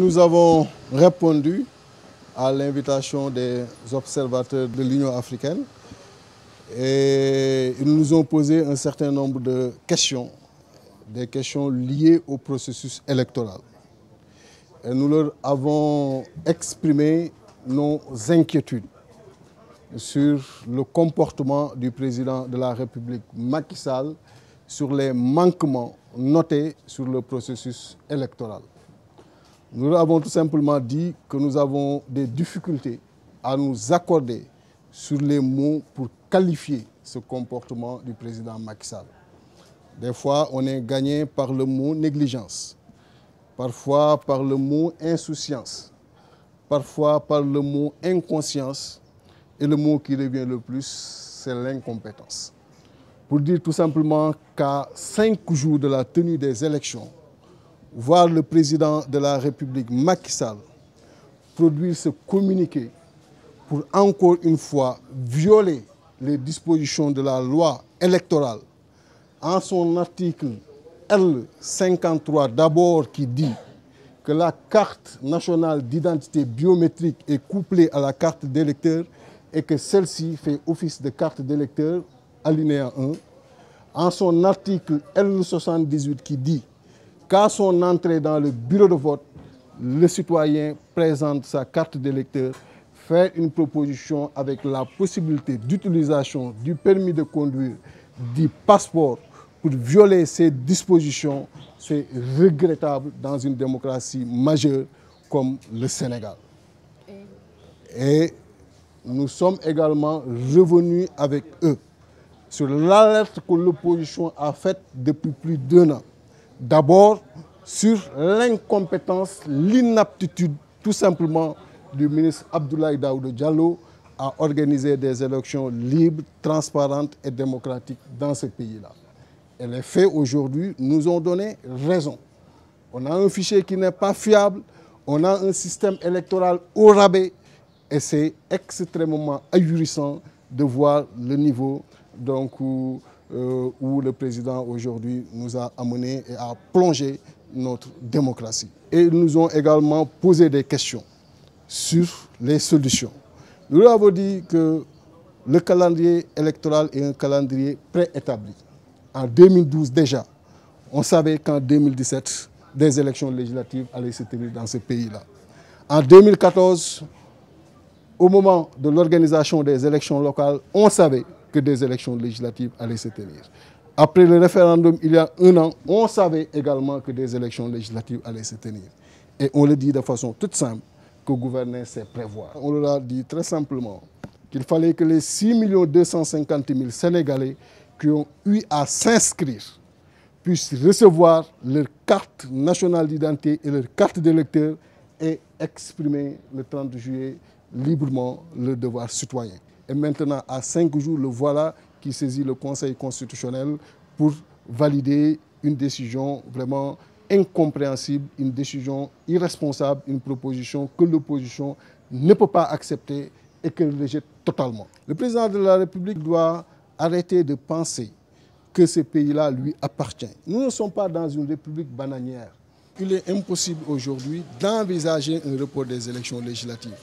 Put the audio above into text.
Nous avons répondu à l'invitation des observateurs de l'Union africaine et ils nous ont posé un certain nombre de questions, des questions liées au processus électoral. Et nous leur avons exprimé nos inquiétudes sur le comportement du président de la République Macky Sall, sur les manquements notés sur le processus électoral. Nous leur avons tout simplement dit que nous avons des difficultés à nous accorder sur les mots pour qualifier ce comportement du président Macky Sall. Des fois, on est gagné par le mot négligence, parfois par le mot insouciance, parfois par le mot inconscience, et le mot qui revient le plus, c'est l'incompétence. Pour dire tout simplement qu'à 5 jours de la tenue des élections, voir le président de la République Macky Sall produire ce communiqué pour encore une fois violer les dispositions de la loi électorale en son article L53 d'abord qui dit que la carte nationale d'identité biométrique est couplée à la carte d'électeur et que celle-ci fait office de carte d'électeur, alinéa 1, en son article L78 qui dit qu'à son entrée dans le bureau de vote, le citoyen présente sa carte d'électeur, fait une proposition avec la possibilité d'utilisation du permis de conduire, du passeport pour violer ces dispositions, c'est regrettable dans une démocratie majeure comme le Sénégal. Et nous sommes également revenus avec eux sur l'alerte que l'opposition a faite depuis plus d'1 an. D'abord, sur l'incompétence, l'inaptitude tout simplement du ministre Abdoulaye Daouda Diallo à organiser des élections libres, transparentes et démocratiques dans ce pays-là. Et les faits aujourd'hui nous ont donné raison. On a un fichier qui n'est pas fiable, on a un système électoral au rabais et c'est extrêmement ahurissant de voir le niveau donc, où le président aujourd'hui nous a amené et a plongé notre démocratie. Et ils nous ont également posé des questions sur les solutions. Nous leur avons dit que le calendrier électoral est un calendrier préétabli. En 2012 déjà, on savait qu'en 2017, des élections législatives allaient se tenir dans ce pays-là. En 2014, au moment de l'organisation des élections locales, on savait que des élections législatives allaient se tenir. Après le référendum, il y a 1 an, on savait également que des élections législatives allaient se tenir. Et on le dit de façon toute simple, que gouverner, c'est prévoir. On leur a dit très simplement qu'il fallait que les 6 250 000 Sénégalais qui ont eu à s'inscrire puissent recevoir leur carte nationale d'identité et leur carte d'électeur et exprimer le 30 juillet librement leur devoir citoyen. Et maintenant, à 5 jours, le voilà qui saisit le Conseil constitutionnel pour valider une décision vraiment incompréhensible, une décision irresponsable, une proposition que l'opposition ne peut pas accepter et qu'elle rejette totalement. Le président de la République doit arrêter de penser que ce pays-là lui appartient. Nous ne sommes pas dans une république bananière. Il est impossible aujourd'hui d'envisager un report des élections législatives.